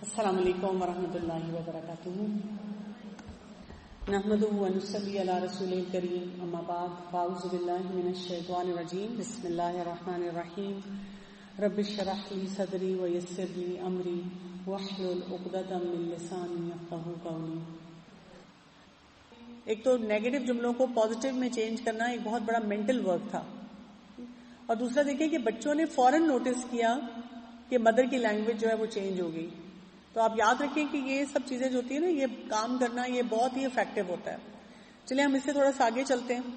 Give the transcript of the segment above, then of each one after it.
السلام علیکم ورحمۃ اللہ وبرکاتہ. نحمده ونصلي على رسول الكريم اما بعد فاعوذ باللہ من الشیطان الرجیم بسم اللہ الرحمن الرحیم. رب اشرح لي صدری ويسر لي امری واحلل عقدۃ من لسانی یفقهوا قولی. ایک تو نیگیٹو جملوں کو پازیٹیو میں چینج کرنا ایک بہت بڑا مینٹل ورک تھا، اور دوسرا دیکھیں کہ بچوں نے فوراً نوٹس کیا کہ مدر کی لینگویج جو ہے وہ چینج ہو گئی. تو آپ یاد رکھیں کہ یہ سب چیزیں جو ہوتی ہیں نا، یہ کام کرنا یہ بہت ہی افیکٹو ہوتا ہے. چلیں ہم اس سے تھوڑا سا آگے چلتے ہیں.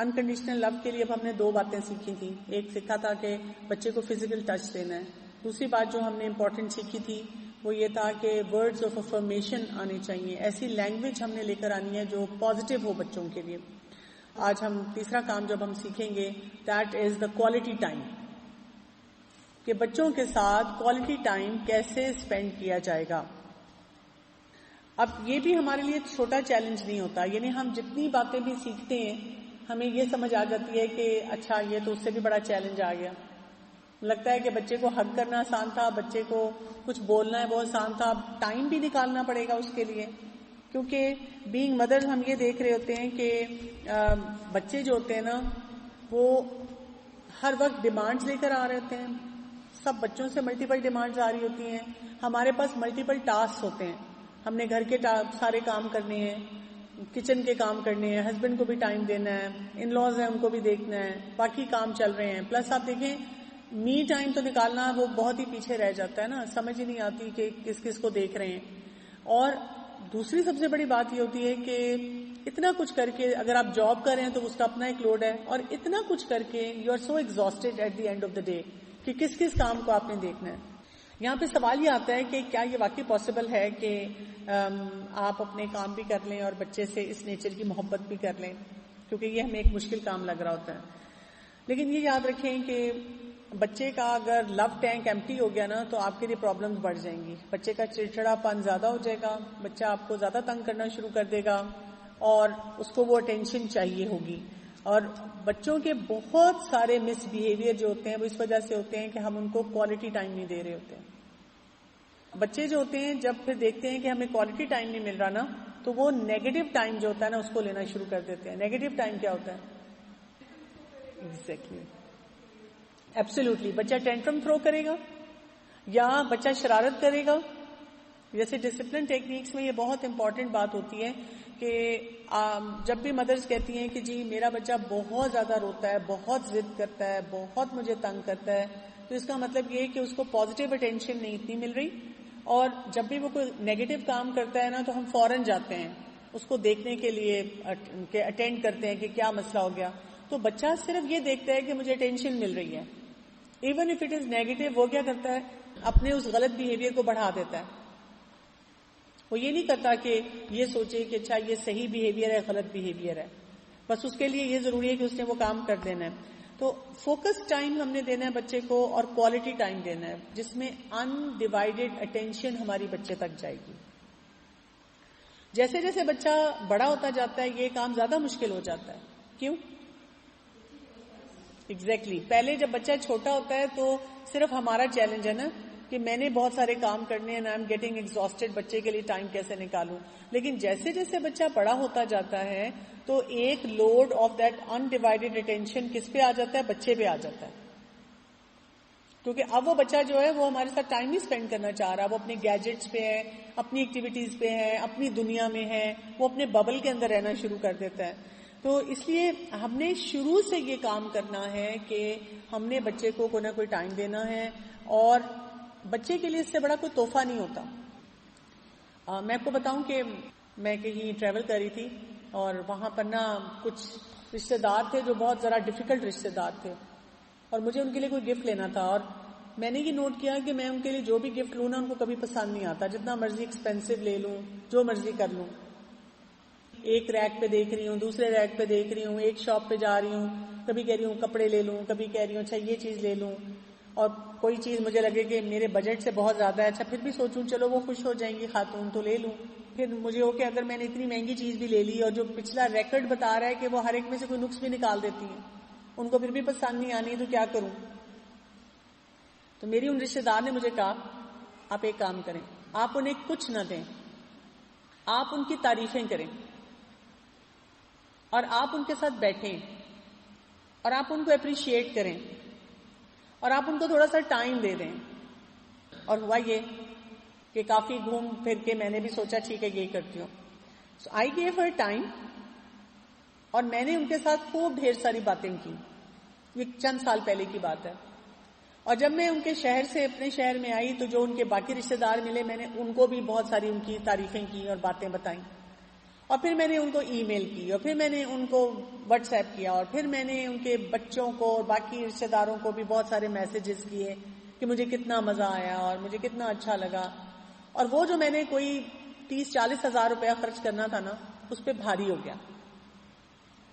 انکنڈیشنل لو کے لیے اب ہم نے 2 باتیں سیکھی تھیں. ایک سیکھا تھا کہ بچے کو فزیکل ٹچ دینا ہے. دوسری بات جو ہم نے امپورٹنٹ سیکھی تھی وہ یہ تھا کہ ورڈز آف افرمیشن آنے چاہیے. ایسی لینگویج ہم نے لے کر آنی ہے جو پازیٹیو ہو بچوں کے لیے. آج ہم تیسرا کام جب ہم سیکھیں گے that is the quality time, کہ بچوں کے ساتھ کوالٹی ٹائم کیسے اسپینڈ کیا جائے گا. اب یہ بھی ہمارے لیے چھوٹا چیلنج نہیں ہوتا، یعنی ہم جتنی باتیں بھی سیکھتے ہیں ہمیں یہ سمجھ آ جاتی ہے کہ اچھا یہ تو اس سے بھی بڑا چیلنج آ گیا. لگتا ہے کہ بچے کو ہگ کرنا آسان تھا، بچے کو کچھ بولنا ہے وہ آسان تھا. اب ٹائم بھی نکالنا پڑے گا اس کے لیے، کیونکہ بینگ مدر ہم یہ دیکھ رہے ہوتے ہیں کہ بچے جو ہوتے ہیں نا وہ ہر وقت ڈیمانڈز لے کر آ رہے ہوتے ہیں. سب بچوں سے ملٹیپل ڈیمانڈز آ رہی ہوتی ہیں. ہمارے پاس ملٹیپل ٹاسک ہوتے ہیں. ہم نے گھر کے سارے کام کرنے ہیں، کچن کے کام کرنے ہیں، ہسبینڈ کو بھی ٹائم دینا ہے، ان لاز ہیں ان کو بھی دیکھنا ہے، باقی کام چل رہے ہیں. پلس آپ دیکھیں می ٹائم تو نکالنا وہ بہت ہی پیچھے رہ جاتا ہے نا، سمجھ ہی نہیں آتی کہ کس کس کو دیکھ رہے ہیں. اور دوسری سب سے بڑی بات یہ ہوتی ہے کہ اتنا کچھ کر کے اگر آپ جاب کر رہے ہیں تو اس کا اپنا ایک لوڈ ہے، اور اتنا کچھ کر کے you are so exhausted at the end of the day کہ کس کس کام کو آپ نے دیکھنا ہے. یہاں پہ سوال یہ آتا ہے کہ کیا یہ واقعی پاسبل ہے کہ آپ اپنے کام بھی کر لیں اور بچے سے اس نیچر کی محبت بھی کر لیں، کیونکہ یہ ہمیں ایک مشکل کام لگ رہا ہوتا ہے. لیکن یہ یاد رکھیں کہ بچے کا اگر لو ٹینک ایمٹی ہو گیا نا تو آپ کے لیے پرابلمز بڑھ جائیں گی. بچے کا چڑچڑا پن زیادہ ہو جائے گا، بچہ آپ کو زیادہ تنگ کرنا شروع کر دے گا، اور اس کو وہ اٹینشن چاہیے ہوگی. اور بچوں کے بہت سارے مس بیہیویئر جو ہوتے ہیں وہ اس وجہ سے ہوتے ہیں کہ ہم ان کو کوالٹی ٹائم نہیں دے رہے ہوتے ہیں. بچے جو ہوتے ہیں جب پھر دیکھتے ہیں کہ ہمیں کوالٹی ٹائم نہیں مل رہا نا، تو وہ نیگیٹو ٹائم جو ہوتا ہے نا اس کو لینا شروع کر دیتے ہیں. نیگیٹو ٹائم کیا ہوتا ہے؟ Exactly, absolutely. بچہ ٹینٹرم تھرو کرے گا یا بچہ شرارت کرے گا. جیسے ڈسپلن ٹیکنیکس میں یہ بہت امپورٹنٹ بات ہوتی ہے کہ جب بھی مدرز کہتی ہیں کہ جی میرا بچہ بہت زیادہ روتا ہے، بہت ضد کرتا ہے، بہت مجھے تنگ کرتا ہے، تو اس کا مطلب یہ کہ اس کو پازیٹیو اٹینشن نہیں اتنی مل رہی. اور جب بھی وہ کوئی نیگیٹو کام کرتا ہے نا تو ہم فوراً جاتے ہیں اس کو دیکھنے کے لیے کہ اٹینڈ کرتے ہیں کہ کیا مسئلہ ہو گیا. تو بچہ صرف یہ دیکھتا ہے کہ مجھے اٹینشن مل رہی ہے، even if it is negative. وہ کیا کرتا ہے؟ اپنے اس غلط بیہیویئر کو بڑھا دیتا ہے. وہ یہ نہیں کرتا کہ یہ سوچے کہ اچھا یہ صحیح بیہیویئر ہے غلط بیہیویئر ہے. بس اس کے لیے یہ ضروری ہے کہ اس نے وہ کام کر دینا ہے. تو فوکس ٹائم ہم نے دینا ہے بچے کو، اور کوالٹی ٹائم دینا ہے جس میں ان ڈیوائیڈڈ اٹینشن ہماری بچے تک جائے گی. جیسے جیسے بچہ بڑا ہوتا جاتا ہے یہ کام زیادہ مشکل ہو جاتا ہے. کیوں؟ ایگزیکٹلی. پہلے جب بچہ چھوٹا ہوتا ہے تو صرف ہمارا چیلنج ہے نا کہ میں نے بہت سارے کام کرنے ہیں، آئی ایم گیٹنگ ایگزاسٹڈ، بچے کے لیے ٹائم کیسے نکالوں. لیکن جیسے جیسے بچہ بڑا ہوتا جاتا ہے تو ایک لوڈ آف دیٹ انڈیوائڈڈ اٹینشن کس پہ آ جاتا ہے؟ بچے پہ آ جاتا ہے. کیونکہ اب وہ بچہ جو ہے وہ ہمارے ساتھ ٹائم نہیں اسپینڈ کرنا چاہ رہا، وہ اپنے گیجٹس پہ ہے، اپنی ایکٹیویٹیز پہ ہے، اپنی دنیا میں ہے، وہ اپنے ببل کے اندر رہنا شروع کر دیتا ہے. تو اس لیے ہم نے شروع سے یہ کام کرنا ہے کہ ہم نے بچے کو کوئی نہ کوئی ٹائم دینا ہے، اور بچے کے لیے اس سے بڑا کوئی تحفہ نہیں ہوتا. میں آپ کو بتاؤں کہ میں کہیں ٹریول کر رہی تھی اور وہاں پر نا کچھ رشتے دار تھے جو بہت ذرا ڈیفیکلٹ رشتے دار تھے، اور مجھے ان کے لیے کوئی گفٹ لینا تھا. اور میں نے یہ نوٹ کیا کہ میں ان کے لیے جو بھی گفٹ لوں نا ان کو کبھی پسند نہیں آتا، جتنا مرضی ایکسپینسو لے لوں، جو مرضی کر لوں. ایک ریک پہ دیکھ رہی ہوں، دوسرے ریک پہ دیکھ رہی ہوں، ایک شاپ پہ جا رہی ہوں، کبھی کہہ رہی ہوں کپڑے لے لوں، کبھی کہہ رہی ہوں اچھا یہ چیز لے لوں، اور کوئی چیز مجھے لگے کہ میرے بجٹ سے بہت زیادہ ہے، اچھا پھر بھی سوچوں چلو وہ خوش ہو جائیں گی خاتون تو لے لوں. پھر مجھے ہو کہ اگر میں نے اتنی مہنگی چیز بھی لے لی اور جو پچھلا ریکارڈ بتا رہا ہے کہ وہ ہر ایک میں سے کوئی نقص بھی نکال دیتی ہیں، ان کو پھر بھی پسند نہیں آنی، تو کیا کروں. تو میری ان رشتے دار نے مجھے کہا آپ ایک کام کریں، آپ انہیں کچھ نہ دیں، آپ ان کی تعریفیں کریں اور آپ ان کے ساتھ بیٹھیں اور آپ ان کو اپریشیٹ کریں اور آپ ان کو تھوڑا سا ٹائم دے دیں. اور ہوا یہ کہ کافی گھوم پھر کے میں نے بھی سوچا ٹھیک ہے یہی کرتی ہوں. سو آئی گیو ہر ٹائم اور میں نے ان کے ساتھ خوب ڈھیر ساری باتیں کی. یہ چند سال پہلے کی بات ہے. اور جب میں ان کے شہر سے اپنے شہر میں آئی تو جو ان کے باقی رشتے دار ملے میں نے ان کو بھی بہت ساری ان کی تعریفیں کی اور باتیں بتائیں. اور پھر میں نے ان کو ای میل کی اور پھر میں نے ان کو واٹس ایپ کیا اور پھر میں نے ان کے بچوں کو اور باقی رشتے داروں کو بھی بہت سارے میسیجز کیے کہ مجھے کتنا مزہ آیا اور مجھے کتنا اچھا لگا. اور وہ جو میں نے کوئی 30-40 ہزار روپیہ خرچ کرنا تھا نا اس پہ بھاری ہو گیا.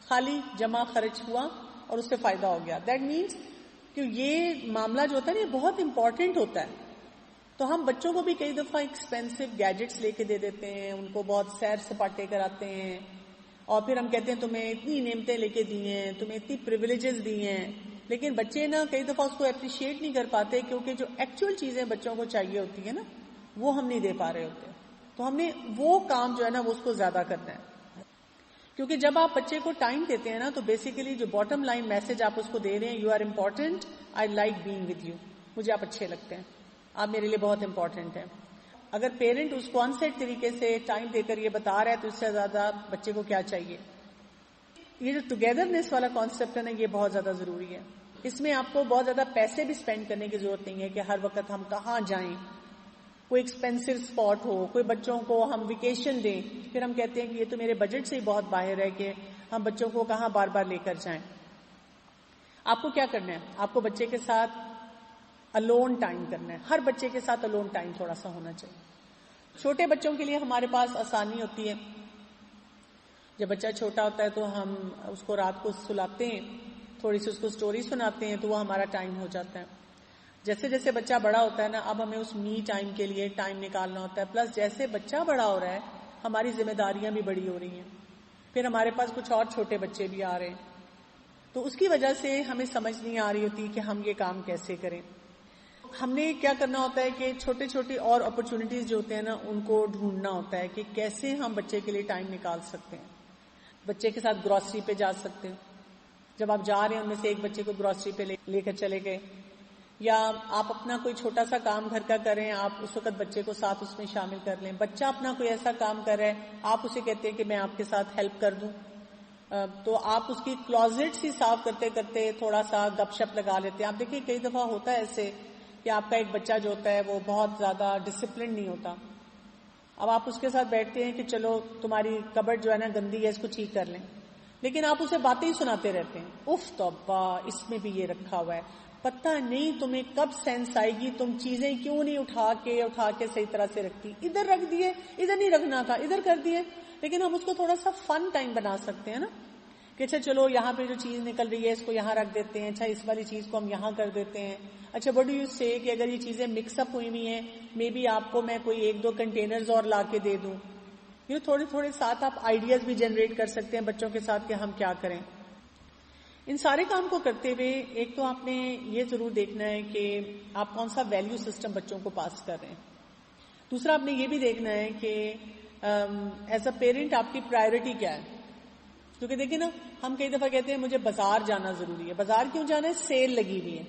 خالی جمع خرچ ہوا اور اس سے فائدہ ہو گیا. دیٹ مینس کہ یہ معاملہ جو ہوتا ہے نا یہ بہت امپورٹنٹ ہوتا ہے. تو ہم بچوں کو بھی کئی دفعہ ایکسپینسو گیجٹس لے کے دے دیتے ہیں، ان کو بہت سیر سپاٹے کراتے ہیں اور پھر ہم کہتے ہیں تمہیں اتنی نعمتیں لے کے دی ہیں، تمہیں اتنی پریویلیجز دی ہیں. لیکن بچے نا کئی دفعہ اس کو اپریشیٹ نہیں کر پاتے کیونکہ جو ایکچوئل چیزیں بچوں کو چاہیے ہوتی ہیں نا وہ ہم نہیں دے پا رہے ہوتے. تو ہم نے وہ کام جو ہے نا وہ اس کو زیادہ کرنا ہے. کیونکہ جب آپ بچے کو ٹائم دیتے ہیں نا تو بیسیکلی جو باٹم لائن میسج آپ اس کو دے رہے ہیں، you are important, I like being with you, مجھے آپ اچھے لگتے ہیں، آپ میرے لیے بہت امپورٹنٹ ہیں. اگر پیرنٹ اس کو انسیٹ طریقے سے ٹائم دے کر یہ بتا رہا ہے تو اس سے زیادہ بچے کو کیا چاہیے. یہ جو ٹوگیدرنیس والا کانسیپٹ ہے نا یہ بہت زیادہ ضروری ہے. اس میں آپ کو بہت زیادہ پیسے بھی اسپینڈ کرنے کی ضرورت نہیں ہے کہ ہر وقت ہم کہاں جائیں، کوئی ایکسپینسو اسپاٹ ہو، کوئی بچوں کو ہم ویکیشن دیں. پھر ہم کہتے ہیں کہ یہ تو میرے بجٹ سے ہی بہت باہر ہے کہ ہم بچوں کو کہاں بار بار لے کر جائیں. آپ کو کیا کرنا ہے؟ آپ کو بچے کے ساتھ الون ٹائم کرنا ہے. ہر بچے کے ساتھ الون ٹائم تھوڑا سا ہونا چاہیے. چھوٹے بچوں کے لیے ہمارے پاس آسانی ہوتی ہے. جب بچہ چھوٹا ہوتا ہے تو ہم اس کو رات کو سلاتے ہیں، تھوڑی سی اس کو سٹوری سناتے ہیں تو وہ ہمارا ٹائم ہو جاتا ہے. جیسے جیسے بچہ بڑا ہوتا ہے نا اب ہمیں اس می ٹائم کے لیے ٹائم نکالنا ہوتا ہے. پلس جیسے بچہ بڑا ہو رہا ہے ہماری ذمہ داریاں بھی بڑی ہو رہی ہیں، پھر ہمارے پاس کچھ اور چھوٹے بچے بھی آ رہے ہیں. تو اس کی وجہ سے ہمیں سمجھ نہیں آ رہی ہوتی کہ ہم یہ کام کیسے کریں. ہم نے کیا کرنا ہوتا ہے کہ چھوٹے چھوٹے اور اپرچونٹیز جو ہوتے ہیں نا ان کو ڈھونڈنا ہوتا ہے کہ کیسے ہم بچے کے لیے ٹائم نکال سکتے ہیں. بچے کے ساتھ گروسری پہ جا سکتے ہیں. جب آپ جا رہے ہیں ان میں سے ایک بچے کو گروسری پہ لے کر چلے گئے، یا آپ اپنا کوئی چھوٹا سا کام گھر کا کریں، آپ اس وقت بچے کو ساتھ اس میں شامل کر لیں. بچہ اپنا کوئی ایسا کام کر رہا ہے آپ اسے کہتے ہیں کہ میں آپ کے ساتھ ہیلپ کر دوں، تو آپ اس کی کلوزٹ ہی صاف کرتے کرتے تھوڑا سا گپ شپ لگا لیتے ہیں. آپ دیکھیں کئی دفعہ ہوتا ہے ایسے کہ آپ کا ایک بچہ جو ہوتا ہے وہ بہت زیادہ ڈسپلن نہیں ہوتا. اب آپ اس کے ساتھ بیٹھتے ہیں کہ چلو تمہاری کبڈ جو ہے نا گندی ہے اس کو ٹھیک کر لیں، لیکن آپ اسے باتیں ہی سناتے رہتے ہیں. اف توبہ، اس میں بھی یہ رکھا ہوا ہے، پتہ نہیں تمہیں کب سینس آئے گی، تم چیزیں کیوں نہیں اٹھا کے صحیح طرح سے رکھتی، ادھر رکھ دیے، ادھر نہیں رکھنا تھا، ادھر کر دیے. لیکن ہم اس کو تھوڑا سا فن ٹائم بنا سکتے ہیں نا کہ اچھا چلو یہاں پہ جو چیز نکل رہی ہے اس کو یہاں رکھ دیتے ہیں، اچھا اس والی چیز کو ہم یہاں کر دیتے ہیں. اچھا وٹ ڈو یو سے کہ اگر یہ چیزیں مکس اپ ہوئی ہوئی ہیں مے بی آپ کو میں کوئی 1-2 کنٹینرز اور لا کے دے دوں. یہ تھوڑے تھوڑے ساتھ آپ آئیڈیاز بھی جنریٹ کر سکتے ہیں بچوں کے ساتھ کہ ہم کیا کریں. ان سارے کام کو کرتے ہوئے ایک تو آپ نے یہ ضرور دیکھنا ہے کہ آپ کون سا ویلیو سسٹم بچوں کو پاس کر رہے ہیں. دوسرا آپ نے یہ بھی دیکھنا ہے کہ ایز اے پیرنٹ آپ کی پرائرٹی کیا ہے. کیونکہ دیکھیں نا ہم کئی دفعہ کہتے ہیں مجھے بازار جانا ضروری ہے. بازار کیوں جانا ہے؟ سیل لگی ہوئی ہے.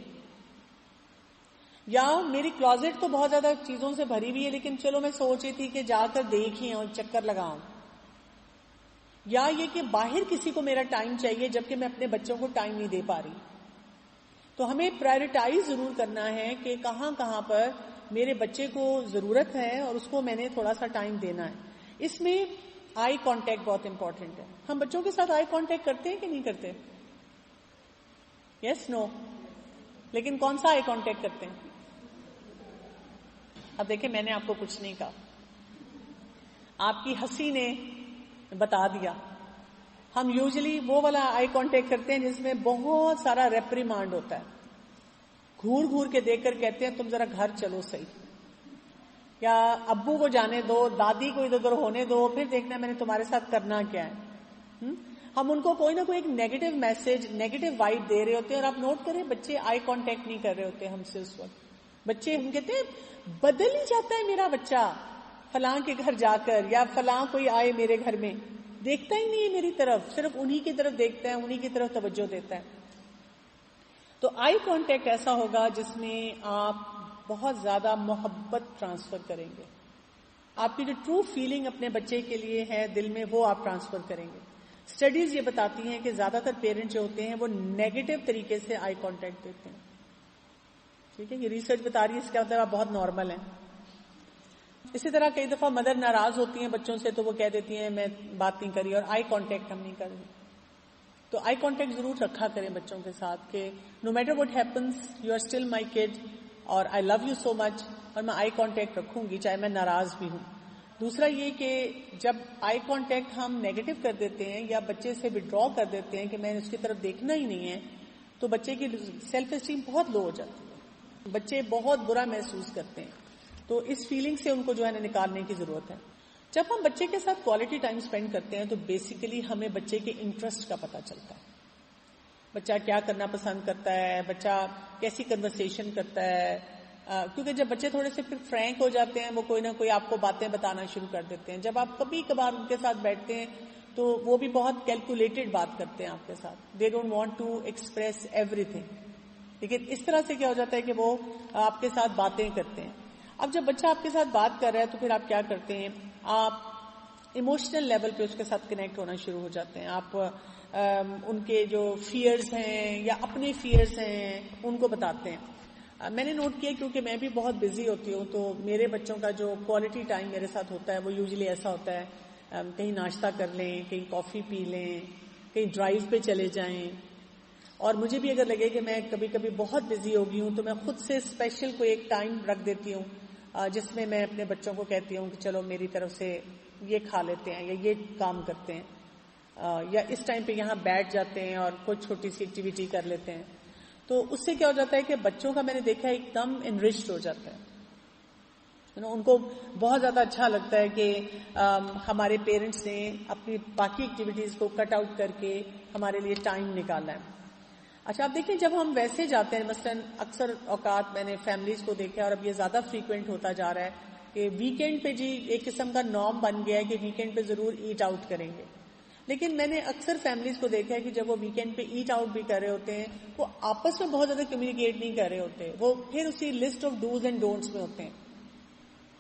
یا میری کلوزٹ تو بہت زیادہ چیزوں سے بھری ہوئی ہے لیکن چلو میں سوچ رہی تھی کہ جا کر دیکھیں اور چکر لگاؤں. یا یہ کہ باہر کسی کو میرا ٹائم چاہیے جبکہ میں اپنے بچوں کو ٹائم نہیں دے پا رہی. تو ہمیں پرائرٹائز ضرور کرنا ہے کہ کہاں کہاں پر میرے بچے کو ضرورت ہے اور اس کو میں نے تھوڑا سا ٹائم دینا ہے. اس میں آئی کانٹیکٹ بہت امپورٹنٹ ہے. ہم بچوں کے ساتھ آئی کانٹیکٹ کرتے ہیں کہ نہیں کرتے؟ یس نو؟ لیکن کون سا آئی کانٹیکٹ کرتے ہیں؟ اب دیکھیں میں نے آپ کو کچھ نہیں کہا، آپ کی ہنسی نے بتا دیا. ہم یوزلی وہ والا آئی کانٹیکٹ کرتے ہیں جس میں بہت سارا ریپریمانڈ ہوتا ہے. گھور گھور کے دیکھ کر کہتے ہیں تم ذرا گھر چلو صحیح، یا ابو کو جانے دو، دادی کو ادھر ادھر ہونے دو، پھر دیکھنا میں نے تمہارے ساتھ کرنا کیا ہے. ہم ان کو کوئی نہ کوئی ایک نیگیٹو میسج، نیگیٹو وائب دے رہے ہوتے ہیں اور آپ نوٹ کریں بچے آئی کانٹیکٹ نہیں کر رہے ہوتے ہم سے اس وقت. بچے ہم کہتے ہیں بدل ہی جاتا ہے میرا بچہ فلاں کے گھر جا کر, یا فلاں کوئی آئے میرے گھر میں, دیکھتا ہی نہیں ہے میری طرف, صرف انہی کی طرف دیکھتا ہے, انہی کی طرف توجہ دیتا ہے. تو آئی کانٹیکٹ ایسا ہوگا جس میں آپ بہت زیادہ محبت ٹرانسفر کریں گے. آپ کی جو ٹرو فیلنگ اپنے بچے کے لیے ہے دل میں, وہ آپ ٹرانسفر کریں گے. اسٹڈیز یہ بتاتی ہیں کہ زیادہ تر پیرنٹ جو ہوتے ہیں وہ نیگیٹو طریقے سے آئی کانٹیکٹ دیتے ہیں. ٹھیک ہے, یہ ریسرچ بتا رہی ہے, اس کا مطلب آپ بہت نارمل ہیں. اسی طرح کئی دفعہ مدر ناراض ہوتی ہیں بچوں سے تو وہ کہہ دیتی ہیں میں بات نہیں کری, اور آئی کانٹیکٹ ہم نہیں کر رہے. تو آئی کانٹیکٹ ضرور رکھا کریں بچوں کے ساتھ کہ no matter what happens you are still my kid, اور آئی لو یو سو مچ, اور میں آئی کانٹیکٹ رکھوں گی چاہے میں ناراض بھی ہوں. دوسرا یہ کہ جب آئی کانٹیکٹ ہم نیگیٹو کر دیتے ہیں یا بچے سے وڈرا کر دیتے ہیں کہ میں اس کی طرف دیکھنا ہی نہیں ہے, تو بچے کی سیلف اسٹیم بہت لو ہو جاتی ہے, بچے بہت برا محسوس کرتے ہیں. تو اس فیلنگ سے ان کو جو ہے نا نکالنے کی ضرورت ہے. جب ہم بچے کے ساتھ کوالٹی ٹائم اسپینڈ کرتے ہیں تو بیسیکلی ہمیں بچے کے انٹرسٹ کا پتہ چلتا ہے. بچہ کیا کرنا پسند کرتا ہے, بچہ کیسی کنورسیشن کرتا ہے, کیونکہ جب بچے تھوڑے سے پھر فرینک ہو جاتے ہیں وہ کوئی نہ کوئی آپ کو باتیں بتانا شروع کر دیتے ہیں. جب آپ کبھی کبھار ان کے ساتھ بیٹھتے ہیں تو وہ بھی بہت کیلکولیٹڈ بات کرتے ہیں آپ کے ساتھ. They don't want to express ایوری تھنگ, لیکن اس طرح سے کیا ہو جاتا ہے کہ وہ آپ کے ساتھ باتیں کرتے ہیں. اب جب بچہ آپ کے ساتھ بات کر رہا ہے تو پھر آپ کیا کرتے ہیں, آپ ایموشنل لیول پہ اس کے ساتھ کنیکٹ ہونا شروع ہو جاتے ہیں. آپ ان کے جو فیئرز ہیں یا اپنے فیئرز ہیں ان کو بتاتے ہیں. میں نے نوٹ کیا کیونکہ میں بھی بہت بزی ہوتی ہوں تو میرے بچوں کا جو کوالٹی ٹائم میرے ساتھ ہوتا ہے وہ یوزلی ایسا ہوتا ہے کہیں ناشتہ کر لیں, کہیں کافی پی لیں, کہیں ڈرائیو پہ چلے جائیں. اور مجھے بھی اگر لگے کہ میں کبھی کبھی بہت بزی ہو گئی ہوں تو میں خود سے اسپیشل کوئی ایک ٹائم رکھ دیتی ہوں جس میں میں اپنے بچوں کو کہتی ہوں کہ چلو میری طرف سے یہ کھا لیتے ہیں یا یہ کام کرتے ہیں, یا اس ٹائم پہ یہاں بیٹھ جاتے ہیں اور کوئی چھوٹی سی ایکٹیویٹی کر لیتے ہیں. تو اس سے کیا ہو جاتا ہے کہ بچوں کا میں نے دیکھا ایک دم انرچڈ ہو جاتا ہے. ان کو بہت زیادہ اچھا لگتا ہے کہ ہمارے پیرنٹس نے اپنی باقی ایکٹیویٹیز کو کٹ آؤٹ کر کے ہمارے لیے ٹائم نکالا ہے. اچھا آپ دیکھیں جب ہم ویسے جاتے ہیں, مثلاً اکثر اوقات میں نے فیملیز کو دیکھا اور اب یہ زیادہ فریکوینٹ ہوتا جا رہا ہے کہ ویکینڈ پہ جی ایک قسم کا نارم بن گیا ہے کہ ویکینڈ پہ ضرور ایٹ آؤٹ کریں گے. لیکن میں نے اکثر فیملیز کو دیکھا ہے کہ جب وہ ویکینڈ پہ ایٹ آؤٹ بھی کر رہے ہوتے ہیں وہ آپس میں بہت زیادہ کمیونیکیٹ نہیں کر رہے ہوتے, وہ پھر اسی list of dos and don'ts میں ہوتے ہیں.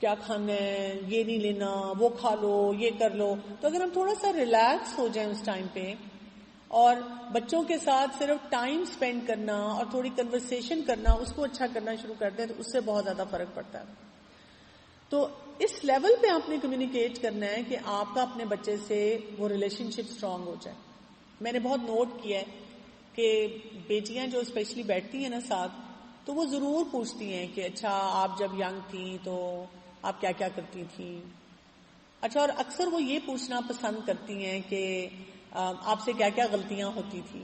کیا کھانا ہے, یہ نہیں لینا, وہ کھا لو, یہ کر لو. تو اگر ہم تھوڑا سا ریلیکس ہو جائیں اس ٹائم پہ اور بچوں کے ساتھ صرف ٹائم سپینڈ کرنا اور تھوڑی کنورسیشن کرنا, اس کو اچھا کرنا شروع کر دیں تو اس سے بہت زیادہ فرق پڑتا ہے. تو اس لیول پہ آپ نے کمیونیکیٹ کرنا ہے کہ آپ کا اپنے بچے سے وہ ریلیشن شپ اسٹرانگ ہو جائے. میں نے بہت نوٹ کیا ہے کہ بیٹیاں جو اسپیشلی بیٹھتی ہیں نا ساتھ تو وہ ضرور پوچھتی ہیں کہ اچھا آپ جب ینگ تھیں تو آپ کیا کیا کرتی تھیں. اچھا, اور اکثر وہ یہ پوچھنا پسند کرتی ہیں کہ آپ سے کیا کیا غلطیاں ہوتی تھی,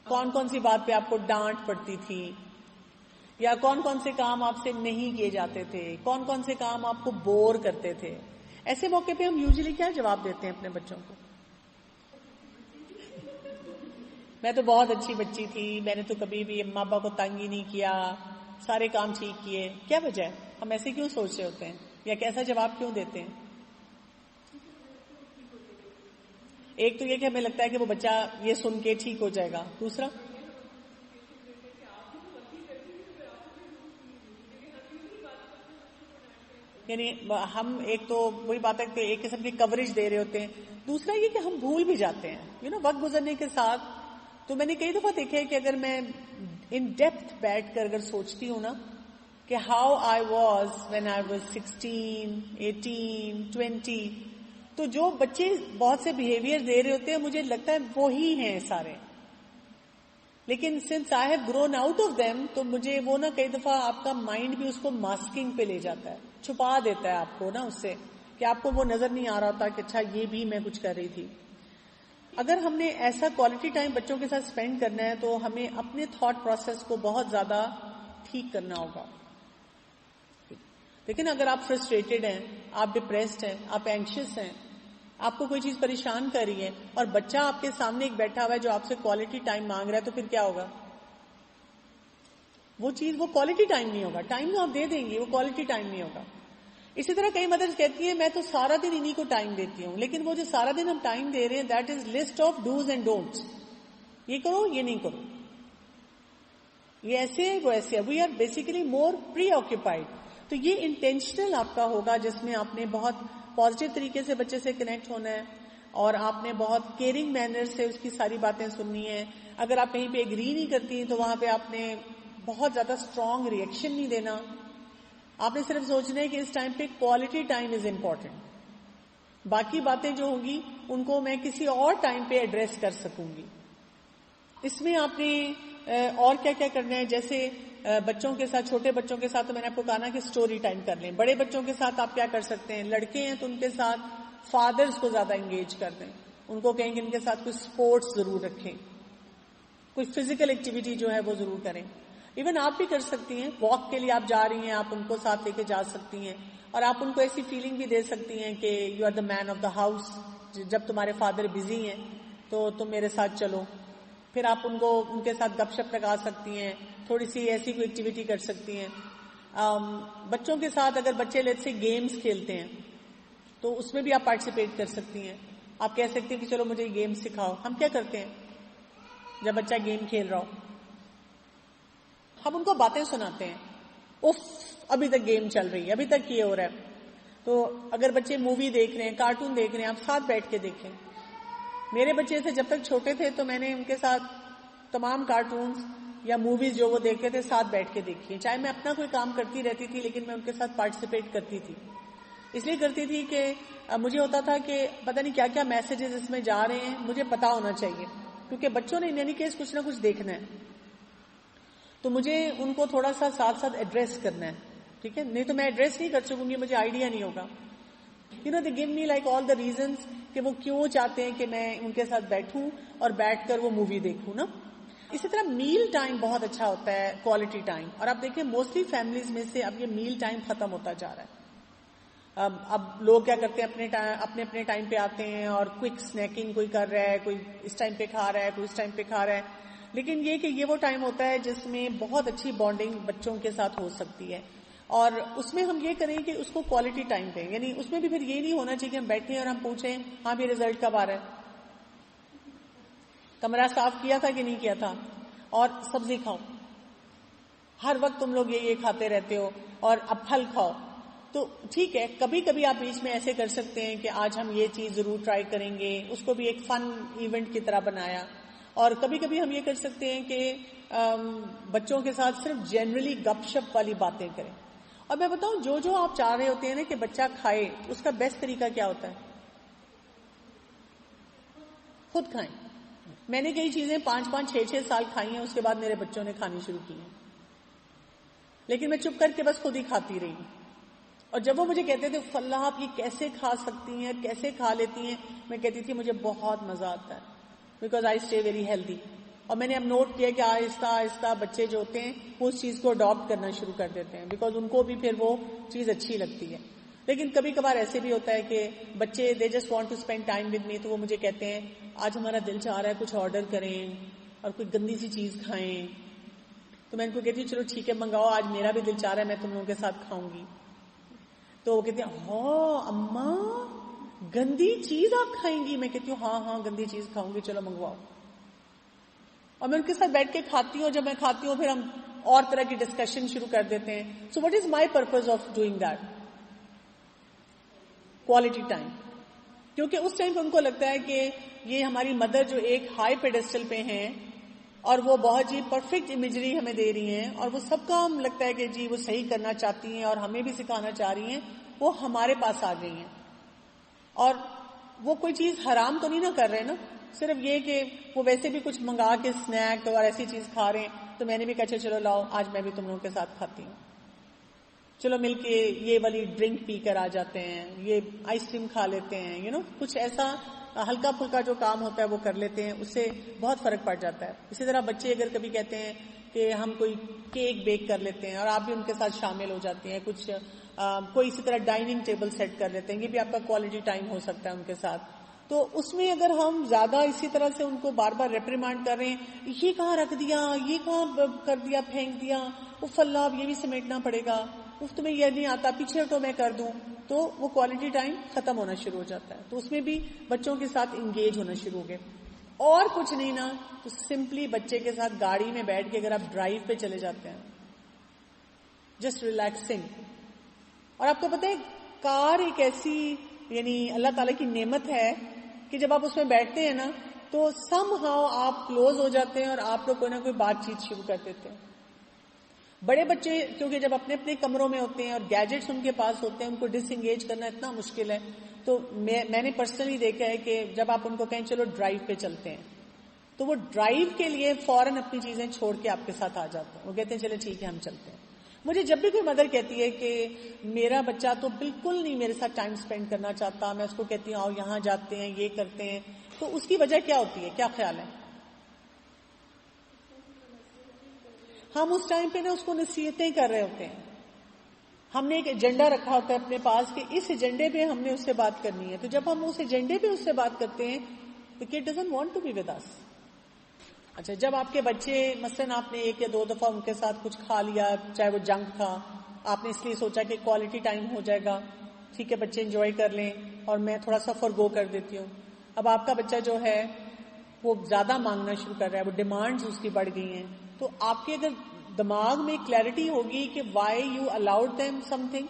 کون کون سی بات پہ آپ کو ڈانٹ پڑتی تھی, یا کون کون سے کام آپ سے نہیں کیے جاتے تھے, کون کون سے کام آپ کو بور کرتے تھے. ایسے موقع پہ ہم یوزلی کیا جواب دیتے ہیں اپنے بچوں کو, میں تو بہت اچھی بچی تھی, میں نے تو کبھی بھی اماں ابا کو تنگ ہی نہیں کیا, سارے کام ٹھیک کیے. کیا وجہ ہے, ہم ایسے کیوں سوچ رہے ہوتے ہیں یا کیسا جواب کیوں دیتے ہیں؟ ایک تو یہ کہ ہمیں لگتا ہے کہ وہ بچہ یہ سن کے ٹھیک ہو جائے گا. دوسرا یعنی ہم ایک تو وہی بات ہے کہ ایک قسم کی کوریج دے رہے ہوتے ہیں. دوسرا یہ کہ ہم بھول بھی جاتے ہیں وقت گزرنے کے ساتھ. تو میں نے کئی دفعہ دیکھا ہے کہ اگر میں ان ڈیپتھ بیٹھ کر اگر سوچتی ہوں نا کہ how I was when I was 16, 18, 20, تو جو بچے بہت سے بیہیویئر دے رہے ہوتے ہیں مجھے لگتا ہے وہی ہیں سارے. لیکن since I have grown out of them تو مجھے وہ نا کئی دفعہ آپ کا مائنڈ بھی اس کو ماسکنگ پہ لے جاتا ہے, چھپا دیتا ہے آپ کو نا اس سے کہ آپ کو وہ نظر نہیں آ رہا ہوتا کہ اچھا یہ بھی میں کچھ کر رہی تھی. اگر ہم نے ایسا کوالٹی ٹائم بچوں کے ساتھ اسپینڈ کرنا ہے تو ہمیں اپنے تھاٹ پروسیس کو بہت زیادہ ٹھیک کرنا ہوگا. لیکن اگر آپ فرسٹریٹڈ ہیں, آپ ڈپریسڈ ہیں, آپ اینکشس ہیں, آپ کو کوئی چیز پریشان کر رہی ہے اور بچہ آپ کے سامنے ایک بیٹھا ہوا ہے جو آپ سے کوالٹی ٹائم مانگ رہا ہے, تو پھر کیا ہوگا؟ وہ چیز، وہ کوالٹی ٹائم نہیں ہوگا. ٹائم تو آپ دے دیں گے، وہ کوالٹی ٹائم نہیں ہوگا. اسی طرح کئی مدرس کہتی ہیں میں تو سارا دن انہی کو ٹائم دیتی ہوں، لیکن وہ جو سارا دن ہم ٹائم دے رہے ہیں that is list of dos and don'ts. یہ کرو، یہ نہیں کرو، یہ ایسے ہے، وہ ایسے ہے. We are basically more preoccupied. تو یہ انٹینشنل آپ کا ہوگا، جس میں آپ نے بہت پازیٹیو طریقے سے بچے سے کنیکٹ ہونا ہے، اور آپ نے بہت کیئرنگ مینر سے اس کی ساری باتیں سننی ہے. اگر آپ کہیں پہ ایگری نہیں کرتی تو وہاں پہ آپ نے بہت زیادہ اسٹرانگ ریئیکشن نہیں دینا. آپ نے صرف سوچنا ہے کہ اس ٹائم پہ کوالٹی ٹائم از امپورٹنٹ. باقی باتیں جو ہوں گی ان کو میں کسی اور ٹائم پہ ایڈریس کر سکوں گی. اس میں آپ نے اور کیا کیا کرنا ہے، جیسے بچوں کے ساتھ، چھوٹے بچوں کے ساتھ تو میں نے آپ کو کہا نا کہ سٹوری ٹائم کر لیں. بڑے بچوں کے ساتھ آپ کیا کر سکتے ہیں، لڑکے ہیں تو ان کے ساتھ فادرز کو زیادہ انگیج کر دیں. ان کو کہیں کہ ان کے ساتھ کوئی سپورٹس ضرور رکھیں، کوئی فزیکل ایکٹیویٹی جو ہے وہ ضرور کریں. ایون آپ بھی کر سکتی ہیں، واک کے لیے آپ جا رہی ہیں، آپ ان کو ساتھ لے کے جا سکتی ہیں، اور آپ ان کو ایسی فیلنگ بھی دے سکتی ہیں کہ you are the man of the house. جب تمہارے فادر بزی ہیں تو تم میرے ساتھ چلو. پھر آپ ان کو ان کے ساتھ گپ شپ لگا سکتی ہیں، تھوڑی سی ایسی کوئی ایکٹیویٹی کر سکتی ہیں. بچوں کے ساتھ اگر بچے لیٹ سے گیمز کھیلتے ہیں تو اس میں بھی آپ پارٹیسپیٹ کر سکتی ہیں. آپ کہہ سکتی ہیں کہ چلو مجھے گیم سکھاؤ. ہم کیا کرتے ہیں جب بچہ گیم کھیل رہا ہو، ہم ان کو باتیں سناتے ہیں. اف ابھی تک گیم چل رہی ہے، ابھی تک یہ ہو رہا ہے. تو اگر بچے مووی دیکھ رہے ہیں، کارٹون دیکھ رہے ہیں، آپ ساتھ بیٹھ کے دیکھیں. میرے بچے سے جب تک چھوٹے تھے تو میں نے ان کے ساتھ تمام کارٹونز یا موویز جو وہ دیکھتے تھے ساتھ بیٹھ کے دیکھی. چاہے میں اپنا کوئی کام کرتی رہتی تھی لیکن میں ان کے ساتھ پارٹیسپیٹ کرتی تھی. اس لیے کرتی تھی کہ مجھے ہوتا تھا کہ پتہ نہیں کیا کیا میسیجز اس میں جا رہے ہیں، مجھے پتا ہونا چاہیے، کیونکہ بچوں نے ان اینی کیس کچھ نہ کچھ دیکھنا ہے. تو مجھے ان کو تھوڑا سا ساتھ ساتھ ایڈریس کرنا ہے. ٹھیک ہے، نہیں تو میں ایڈریس نہیں کر سکوں گی، مجھے آئیڈیا نہیں ہوگا. They gave me like all the reasons کہ وہ کیوں چاہتے ہیں کہ میں ان کے ساتھ بیٹھوں اور بیٹھ کر وہ مووی دیکھوں نا. اسی طرح میل ٹائم بہت اچھا ہوتا ہے، کوالٹی ٹائم. اور آپ دیکھیں موسٹلی فیملیز میں سے اب یہ میل ٹائم ختم ہوتا جا رہا ہے. اب لوگ کیا کرتے ہیں، اپنے اپنے ٹائم پہ آتے ہیں اور کوئک سنیکنگ کوئی کر رہا ہے، کوئی اس ٹائم پہ کھا رہا ہے، کوئی اس ٹائم پہ کھا رہا ہے. لیکن یہ کہ یہ وہ ٹائم ہوتا ہے جس میں بہت اچھی بانڈنگ بچوں کے ساتھ ہو سکتی ہے. اور اس میں ہم یہ کریں کہ اس کو کوالٹی ٹائم دیں. یعنی اس میں بھی پھر یہ نہیں ہونا چاہیے کہ ہم بیٹھیں اور ہم پوچھیں ہاں بھی رزلٹ کب آ رہا ہے، کمرہ صاف کیا تھا کہ نہیں کیا تھا، اور سبزی کھاؤ. ہر وقت تم لوگ یہ کھاتے رہتے ہو، اور اب پھل کھاؤ. تو ٹھیک ہے، کبھی کبھی آپ بیچ میں ایسے کر سکتے ہیں کہ آج ہم یہ چیز ضرور ٹرائی کریں گے، اس کو بھی ایک فن ایونٹ کی طرح بنایا. اور کبھی کبھی ہم یہ کر سکتے ہیں کہ بچوں کے ساتھ صرف جنرلی گپ شپ والی باتیں کریں. اور میں بتاؤں، جو آپ چاہ رہے ہوتے ہیں نا کہ بچہ کھائے، اس کا بیسٹ طریقہ کیا ہوتا ہے؟ خود کھائیں. میں نے کئی چیزیں 5-5 6-6 سال کھائی ہیں، اس کے بعد میرے بچوں نے کھانی شروع کی ہیں، لیکن میں چپ کر کے بس خود ہی کھاتی رہی. اور جب وہ مجھے کہتے تھے فلاح آپ یہ کیسے کھا سکتی ہیں، کیسے کھا لیتی ہیں، میں کہتی تھی مجھے بہت مزہ آتا ہے، because I stay very healthy. اور میں نے اب نوٹ کیا کہ آہستہ آہستہ بچے جو ہوتے ہیں وہ اس چیز کو اڈاپٹ کرنا شروع کر دیتے ہیں، بیکاز ان کو بھی پھر وہ چیز اچھی لگتی ہے. لیکن کبھی کبھار ایسے بھی ہوتا ہے کہ بچے they just want to spend time with me, تو وہ مجھے کہتے ہیں آج ہمارا دل چاہ رہا ہے کچھ آرڈر کریں اور کوئی گندی سی چیز کھائیں. تو میں ان کو کہتی ہوں چلو ٹھیک ہے منگاؤ، آج میرا بھی دل چاہ رہا ہے، میں تم لوگوں کے ساتھ کھاؤں گی. تو وہ کہتے ہیں ہاں اماں گندی چیز آپ کھائیں گی؟ میں کہتی ہوں ہاں گندی چیز کھاؤں گی، چلو منگواؤ. اور میں ان کے ساتھ بیٹھ کے کھاتی ہوں، اور جب میں کھاتی ہوں پھر ہم اور طرح کی ڈسکشن شروع کر دیتے ہیں. So what is my purpose of doing that? Quality time. کیونکہ اس ٹائم پہ ان کو لگتا ہے کہ یہ ہماری مدر جو ایک ہائی پیڈسٹل پہ ہیں اور وہ بہت جی پرفیکٹ امیجری ہمیں دے رہی ہیں، اور وہ سب کا ہم لگتا ہے کہ جی وہ صحیح کرنا چاہتی ہیں اور ہمیں بھی سکھانا چاہ رہی ہیں، وہ ہمارے پاس آ گئی ہیں. اور وہ کوئی چیز حرام تو نہیں نہ کر رہے نا، صرف یہ کہ وہ ویسے بھی کچھ منگا کے اسنیک اور ایسی چیز کھا رہے ہیں. تو میں نے بھی کہا چلو لاؤ آج میں بھی تم لوگوں کے ساتھ کھاتی ہوں، چلو مل کے یہ والی ڈرنک پی کر آ جاتے ہیں، یہ آئس کریم کھا لیتے ہیں، کچھ ایسا ہلکا پھلکا جو کام ہوتا ہے وہ کر لیتے ہیں، اس سے بہت فرق پڑ جاتا ہے. اسی طرح بچے اگر کبھی کہتے ہیں کہ ہم کوئی کیک بیک کر لیتے ہیں اور آپ بھی ان کے ساتھ شامل ہو جاتے ہیں، کوئی اسی طرح ڈائننگ ٹیبل سیٹ کر لیتے ہیں، یہ بھی آپ کا کوالٹی ٹائم ہو سکتا ہے ان کے ساتھ. تو اس میں اگر ہم زیادہ اسی طرح سے ان کو بار بار ریپریمانڈ کر رہے ہیں، یہ کہاں رکھ دیا، یہ کہاں کر دیا، پھینک دیا، اف اللہ اب یہ بھی سمیٹنا پڑے گا، اف تمہیں یہ نہیں آتا، پیچھے ہٹو میں کر دوں، تو وہ کوالٹی ٹائم ختم ہونا شروع ہو جاتا ہے. تو اس میں بھی بچوں کے ساتھ انگیج ہونا شروع ہو گئے. اور کچھ نہیں نا تو سمپلی بچے کے ساتھ گاڑی میں بیٹھ کے اگر آپ ڈرائیو پہ چلے جاتے ہیں، جسٹ ریلیکسنگ. اور آپ کو پتہ ہے کار ایک ایسی یعنی اللہ تعالیٰ کی نعمت ہے کہ جب آپ اس میں بیٹھتے ہیں نا تو سم ہاؤ آپ کلوز ہو جاتے ہیں اور آپ لوگ کوئی نہ کوئی بات چیت شروع کر دیتے ہیں. بڑے بچے کیونکہ جب اپنے اپنے کمروں میں ہوتے ہیں اور گیجٹس ان کے پاس ہوتے ہیں، ان کو ڈس انگیج کرنا اتنا مشکل ہے. تو میں نے پرسنلی دیکھا ہے کہ جب آپ ان کو کہیں چلو ڈرائیو پہ چلتے ہیں تو وہ ڈرائیو کے لیے فوراً اپنی چیزیں چھوڑ کے آپ کے ساتھ آ جاتے ہیں. وہ کہتے ہیں چلے ٹھیک ہے ہم چلتے ہیں. مجھے جب بھی کوئی مدر کہتی ہے کہ میرا بچہ تو بالکل نہیں میرے ساتھ ٹائم سپینڈ کرنا چاہتا، میں اس کو کہتی ہوں آؤ یہاں جاتے ہیں، یہ کرتے ہیں، تو اس کی وجہ کیا ہوتی ہے؟ کیا خیال ہے؟ ہم اس ٹائم پہ نا اس کو نصیحتیں کر رہے ہوتے ہیں. ہم نے ایک ایجنڈا رکھا ہوتا ہے اپنے پاس کہ اس ایجنڈے پہ ہم نے اس سے بات کرنی ہے. تو جب ہم اس ایجنڈے پہ اس سے بات کرتے ہیں تو kid doesn't want to be with us. اچھا جب آپ کے بچے مثلاً آپ نے 1 یا 2 دفعہ ان کے ساتھ کچھ کھا لیا، چاہے وہ جنک تھا، آپ نے اس لیے سوچا کہ کوالٹی ٹائم ہو جائے گا، ٹھیک ہے بچے انجوائے کر لیں اور میں تھوڑا سا فرگو کر دیتی ہوں. اب آپ کا بچہ جو ہے وہ زیادہ مانگنا شروع کر رہا ہے، وہ ڈیمانڈز اس کی بڑھ گئی ہیں. تو آپ کے اگر دماغ میں کلیئرٹی ہوگی کہ why you allowed them some thing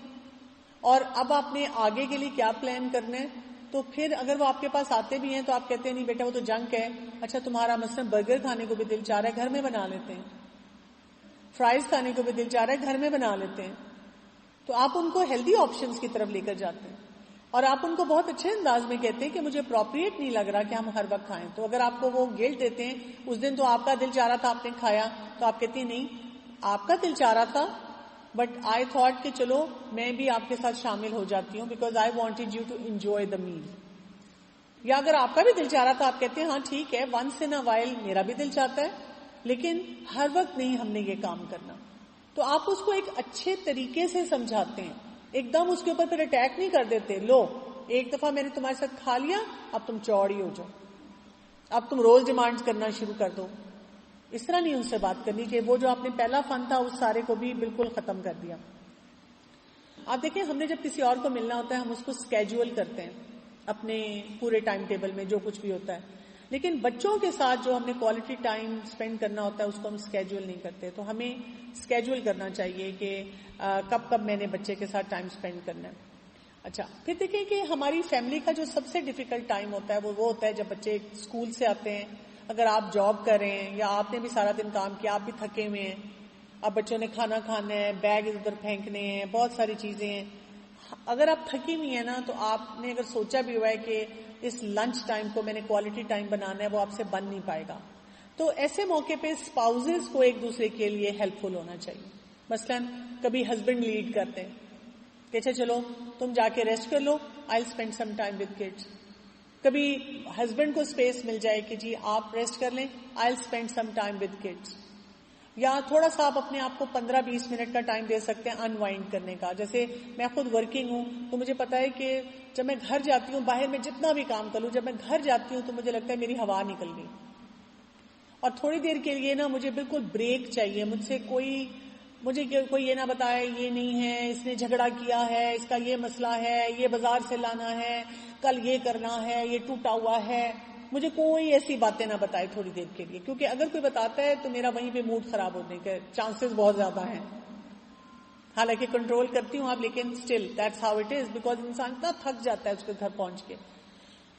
اور اب آپ نے آگے کے لیے کیا پلان کرنا ہے، تو پھر اگر وہ آپ کے پاس آتے بھی ہیں تو آپ کہتے ہیں نہیں بیٹا وہ تو جنک ہے. اچھا تمہارا مثلاً برگر کھانے کو بھی دل چاہ رہا ہے، گھر میں بنا لیتے ہیں. فرائز کھانے کو بھی دل چاہ رہا ہے، گھر میں بنا لیتے ہیں. تو آپ ان کو ہیلدی آپشنز کی طرف لے کر جاتے ہیں اور آپ ان کو بہت اچھے انداز میں کہتے ہیں کہ مجھے اپروپریٹ نہیں لگ رہا کہ ہم ہر وقت کھائیں. تو اگر آپ کو وہ گلٹ دیتے ہیں اس دن تو آپ کا دل چاہ رہا تھا آپ نے کھایا، تو آپ کہتی ہیں نہیں آپ کا دل چاہ رہا تھا بٹ آئی تھاٹ کہ چلو میں بھی آپ کے ساتھ شامل ہو جاتی ہوں because I wanted you to enjoy the meal. یا اگر آپ کا بھی دل چاہ رہا تھا آپ کہتے ہیں ہاں ٹھیک ہے ونس ان اے وائل میرا بھی دل چاہتا ہے لیکن ہر وقت نہیں ہم نے یہ کام کرنا. تو آپ اس کو ایک اچھے طریقے سے سمجھاتے ہیں، ایک دم اس کے اوپر پھر اٹیک نہیں کر دیتے. لو ایک دفعہ میں نے تمہارے ساتھ کھا لیا اب تم چوڑی ہو جاؤ، اب تم روز ڈیمانڈ کرنا شروع کر دو. اس طرح نہیں ان سے بات کرنی کہ وہ جو آپ نے پہلا فن تھا اس سارے کو بھی بالکل ختم کر دیا. آپ دیکھیں ہم نے جب کسی اور کو ملنا ہوتا ہے ہم اس کو اسکیجول کرتے ہیں اپنے پورے ٹائم ٹیبل میں جو کچھ بھی ہوتا ہے، لیکن بچوں کے ساتھ جو ہم نے کوالٹی ٹائم سپینڈ کرنا ہوتا ہے اس کو ہم اسکیجول نہیں کرتے. تو ہمیں اسکیجول کرنا چاہیے کہ کب کب میں نے بچے کے ساتھ ٹائم سپینڈ کرنا ہے. اچھا پھر دیکھیں کہ ہماری فیملی کا جو سب سے ڈیفیکلٹ ٹائم ہوتا ہے وہ ہوتا ہے جب بچے اسکول سے آتے ہیں. اگر آپ جاب کر رہے ہیں یا آپ نے بھی سارا دن کام کیا، آپ بھی تھکے ہوئے ہیں، اب بچوں نے کھانا کھانا ہے، بیگ ادھر پھینکنے ہیں، بہت ساری چیزیں ہیں. اگر آپ تھکی ہوئی ہیں نا تو آپ نے اگر سوچا بھی ہوا ہے کہ اس لنچ ٹائم کو میں نے کوالٹی ٹائم بنانا ہے، وہ آپ سے بن نہیں پائے گا. تو ایسے موقع پہ اسپاؤزز کو ایک دوسرے کے لیے ہیلپ فل ہونا چاہیے. مثلاً کبھی ہسبینڈ لیڈ کرتے ہیں کہ اچھا چلو تم جا کے ریسٹ کر لو، I spend some time with kids. کبھی ہسبینڈ کو اسپیس مل جائے کہ جی آپ ریسٹ کر لیں، I spend some time with kids. یا تھوڑا سا آپ اپنے آپ کو 15-20 منٹ کا ٹائم دے سکتے ہیں انوائنڈ کرنے کا. جیسے میں خود ورکنگ ہوں تو مجھے پتا ہے کہ جب میں گھر جاتی ہوں باہر میں جتنا بھی کام کر لوں، جب میں گھر جاتی ہوں تو مجھے لگتا ہے میری ہوا نکل گئی اور تھوڑی دیر کے لیے نا مجھے بالکل بریک چاہیے. مجھے کوئی یہ نہ بتائے یہ نہیں ہے، اس نے جھگڑا کیا ہے، اس کا یہ مسئلہ ہے، یہ بازار سے لانا ہے، کل یہ کرنا ہے، یہ ٹوٹا ہوا ہے. مجھے کوئی ایسی باتیں نہ بتائے تھوڑی دیر کے لیے، کیونکہ اگر کوئی بتاتا ہے تو میرا وہیں پہ موڈ خراب ہونے کے چانسز بہت زیادہ ہیں. حالانکہ کنٹرول کرتی ہوں آپ، لیکن still that's how it is, because انسان اتنا تھک جاتا ہے اس کے گھر پہنچ کے.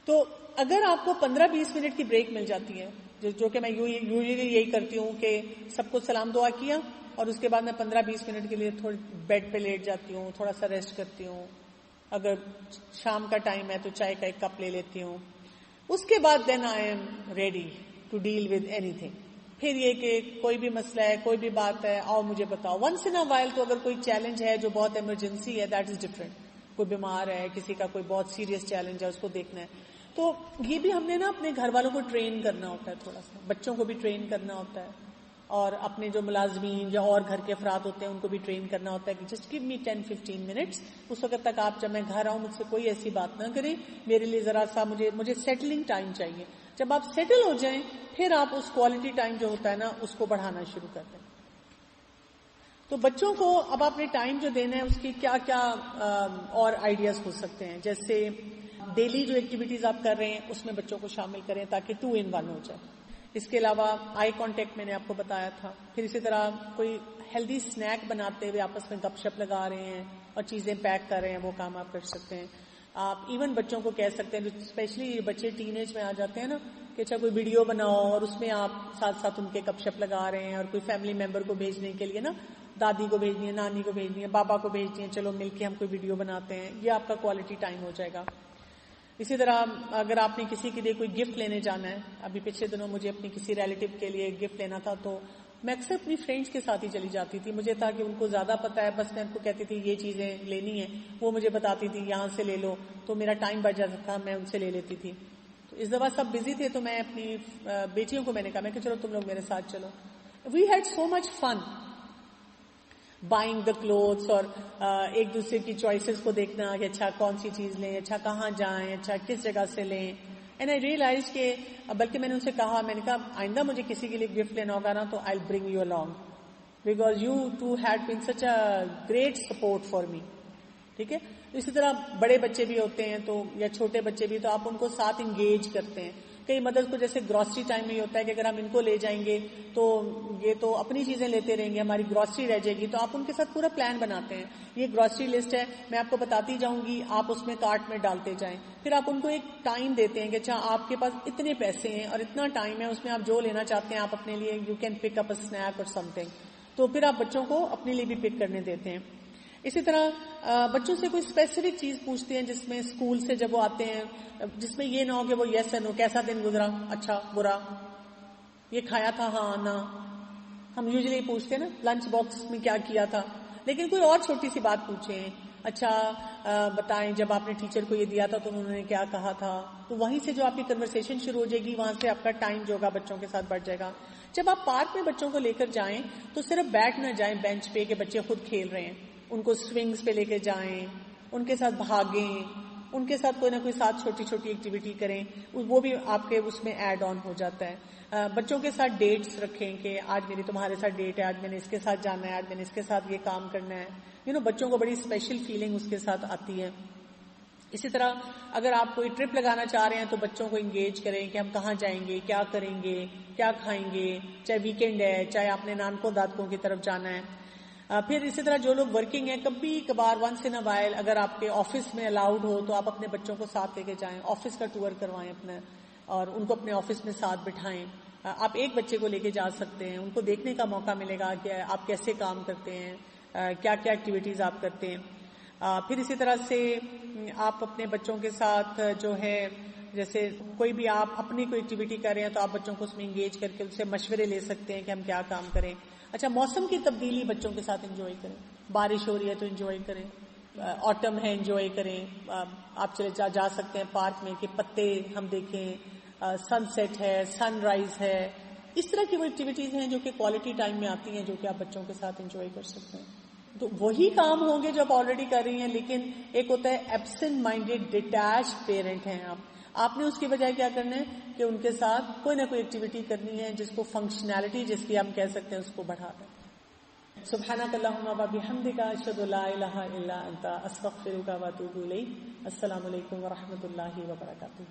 تو اگر آپ کو 15-20 منٹ کی بریک مل جاتی ہے، جو کہ میں یوزلی یہی کرتی ہوں کہ سب کو سلام دعا کیا اور اس کے بعد میں 15-20 منٹ کے لیے تھوڑی بیڈ پہ لیٹ جاتی ہوں، تھوڑا سا ریسٹ کرتی ہوں. اگر شام کا ٹائم ہے تو چائے کا ایک کپ لے لیتی ہوں. اس کے بعد then I am ready to deal with اینی تھنگ. پھر یہ کہ کوئی بھی مسئلہ ہے، کوئی بھی بات ہے، آؤ مجھے بتاؤ. ونس ان اے وائل تو اگر کوئی چیلنج ہے جو بہت ایمرجنسی ہے دیٹ از ڈفرینٹ. کوئی بیمار ہے، کسی کا کوئی بہت سیریس چیلنج ہے، اس کو دیکھنا ہے. تو یہ بھی ہم نے نا اپنے گھر والوں کو ٹرین کرنا ہوتا ہے، تھوڑا سا بچوں کو بھی ٹرین کرنا ہوتا ہے. اور اپنے جو ملازمین یا اور گھر کے افراد ہوتے ہیں ان کو بھی ٹرین کرنا ہوتا ہے کہ جسٹ گیو می 10-15 منٹس. اس وقت تک آپ جب میں گھر آؤں مجھ سے کوئی ایسی بات نہ کریں, میرے لیے ذرا سا مجھے سیٹلنگ ٹائم چاہیے. جب آپ سیٹل ہو جائیں پھر آپ اس کوالٹی ٹائم جو ہوتا ہے نا اس کو بڑھانا شروع کر دیں. تو بچوں کو اب آپ نے ٹائم جو دینا ہے اس کی کیا کیا اور آئیڈیاز ہو سکتے ہیں. جیسے ڈیلی جو ایکٹیویٹیز آپ کر رہے ہیں اس میں بچوں کو شامل کریں تاکہ 2 in 1 ہو جائے. اس کے علاوہ آئی کانٹیکٹ میں نے آپ کو بتایا تھا. پھر اسی طرح کوئی ہیلدی سنیک بناتے ہوئے آپس میں گپ شپ لگا رہے ہیں اور چیزیں پیک کر رہے ہیں, وہ کام آپ کر سکتے ہیں. آپ ایون بچوں کو کہہ سکتے ہیں, اسپیشلی بچے ٹین ایج میں آ جاتے ہیں نا, کہ اچھا کوئی ویڈیو بناؤ اور اس میں آپ ساتھ ساتھ ان کے گپ شپ لگا رہے ہیں, اور کوئی فیملی ممبر کو بھیجنے کے لیے نا, دادی کو بھیجنی ہے, نانی کو بھیجنی ہے, بابا کو بھیجنی ہے, چلو مل کے ہم کوئی ویڈیو بناتے ہیں. یہ آپ کا کوالٹی ٹائم ہو جائے گا. اسی طرح اگر آپ نے کسی کے لیے کوئی گفٹ لینے جانا ہے, ابھی پچھلے دنوں مجھے اپنی کسی ریلیٹو کے لیے گفٹ لینا تھا, تو میں اکثر اپنی فرینڈس کے ساتھ ہی چلی جاتی تھی. مجھے تھا کہ ان کو زیادہ پتا ہے, بس میں ان کو کہتی تھی یہ چیزیں لینی ہیں, وہ مجھے بتاتی تھی یہاں سے لے لو, تو میرا ٹائم بچ جاتا تھا, میں ان سے لے لیتی تھی. تو اس دفعہ سب بزی تھے تو میں اپنی بیٹیوں کو میں نے کہا میں کہ چلو تم لوگ میرے ساتھ چلو. We had so much fun buying the clothes, اور ایک دوسرے کی چوائسیز کو دیکھنا کہ اچھا کون سی چیز لیں, اچھا کہاں جائیں, اچھا کس جگہ سے لیں. اینڈ آئی ریئلائز کہ بلکہ میں نے ان سے کہا, میں نے کہا آئندہ مجھے کسی کے لیے گفٹ لینا ہوگا نا تو I bring you along because you two had been such a great support for me. ٹھیک ہے. اسی طرح بڑے بچے بھی ہوتے ہیں تو یا چھوٹے بچے بھی, تو آپ ان کو ساتھ انگیج کرتے ہیں. کئی مدرس کو جیسے گروسری ٹائم میں یہ ہوتا ہے کہ اگر ہم ان کو لے جائیں گے تو یہ تو اپنی چیزیں لیتے رہیں گے, ہماری گروسری رہ جائے گی, تو آپ ان کے ساتھ پورا پلان بناتے ہیں. یہ گروسری لسٹ ہے, میں آپ کو بتاتی جاؤں گی, آپ اس میں کارٹ میں ڈالتے جائیں. پھر آپ ان کو ایک ٹائم دیتے ہیں کہ اچھا آپ کے پاس اتنے پیسے ہیں اور اتنا ٹائم ہے, اس میں آپ جو لینا چاہتے ہیں آپ اپنے لیے you can pick up a snake اور سم تھنگ. تو پھر آپ بچوں کو اپنے لیے بھی پک کرنے دیتے ہیں. اسی طرح بچوں سے کوئی اسپیسیفک چیز پوچھتے ہیں جس میں اسکول سے جب وہ آتے ہیں, جس میں یہ نہ ہو کہ وہ یس نو, کیسا دن گزرا, اچھا برا, یہ کھایا تھا ہاں نہ. ہم یوزلی پوچھتے ہیں نا لنچ باکس میں کیا کیا تھا, لیکن کوئی اور چھوٹی سی بات پوچھیں, اچھا بتائیں جب آپ نے ٹیچر کو یہ دیا تھا تو انہوں نے کیا کہا تھا. تو وہیں سے جو آپ کی کنورسیشن شروع ہو جائے گی, وہاں سے آپ کا ٹائم جو ہوگا بچوں کے ساتھ بڑھ جائے گا. جب آپ پارک میں بچوں کو لے کر جائیں تو صرف بیٹھ نہ جائیں بینچ پہ کہ بچے خود کھیل رہے ہیں. ان کو سوئنگز پہ لے کے جائیں, ان کے ساتھ بھاگیں, ان کے ساتھ کوئی نہ کوئی ساتھ چھوٹی چھوٹی ایکٹیویٹی کریں, وہ بھی آپ کے اس میں ایڈ آن ہو جاتا ہے. بچوں کے ساتھ ڈیٹس رکھیں کہ آج میری تمہارے ساتھ ڈیٹ ہے, آج میں نے اس کے ساتھ جانا ہے, آج میں نے اس کے ساتھ یہ کام کرنا ہے. بچوں کو بڑی اسپیشل فیلنگ اس کے ساتھ آتی ہے. اسی طرح اگر آپ کوئی ٹرپ لگانا چاہ رہے ہیں تو بچوں کو انگیج کریں کہ ہم کہاں جائیں گے, کیا کریں گے, کیا کھائیں گے, چاہے ویکینڈ ہے, چاہے آپ نے نانکوں دادکوں کی طرف جانا ہے. پھر اسی طرح جو لوگ ورکنگ ہیں, کبھی کبھار ونس ان اے وائل اگر آپ کے آفس میں الاؤڈ ہو تو آپ اپنے بچوں کو ساتھ لے کے جائیں, آفس کا ٹور کروائیں اپنا, اور ان کو اپنے آفس میں ساتھ بٹھائیں. آپ ایک بچے کو لے کے جا سکتے ہیں, ان کو دیکھنے کا موقع ملے گا کہ آپ کیسے کام کرتے ہیں, کیا کیا ایکٹیویٹیز آپ کرتے ہیں. پھر اسی طرح سے آپ اپنے بچوں کے ساتھ جو ہے جیسے کوئی بھی آپ اپنی کوئی ایکٹیویٹی کر رہے ہیں تو آپ بچوں کو اس میں انگیج کر کے ان سے مشورے لے سکتے ہیں کہ ہم کیا کام کریں. اچھا موسم کی تبدیلی بچوں کے ساتھ انجوائے کریں, بارش ہو رہی ہے تو انجوائے کریں, آٹم ہے انجوائے کریں. آپ چلے جا سکتے ہیں پارک میں کہ پتے ہم دیکھیں, سن سیٹ ہے, سن رائز ہے. اس طرح کی وہ ایکٹیویٹیز ہیں جو کہ کوالٹی ٹائم میں آتی ہیں, جو کہ آپ بچوں کے ساتھ انجوائے کر سکتے ہیں. تو وہی کام ہوں گے جو آپ آلریڈی کر رہی ہیں, لیکن ایک ہوتا ہے ایبسنٹ مائنڈیڈ ڈیٹیچڈ پیرنٹ ہیں آپ نے اس کی بجائے کیا کرنا ہے کہ ان کے ساتھ کوئی نہ کوئی ایکٹیویٹی کرنی ہے جس کو فنکشنالٹی جس کی ہم کہہ سکتے ہیں اس کو بڑھا دیں. سبحانک اللہم و بحمدک, اشہد ان لا الہ الا انت, استغفرک و اتوب الیک. السلام علیکم و رحمۃ اللہ وبرکاتہ.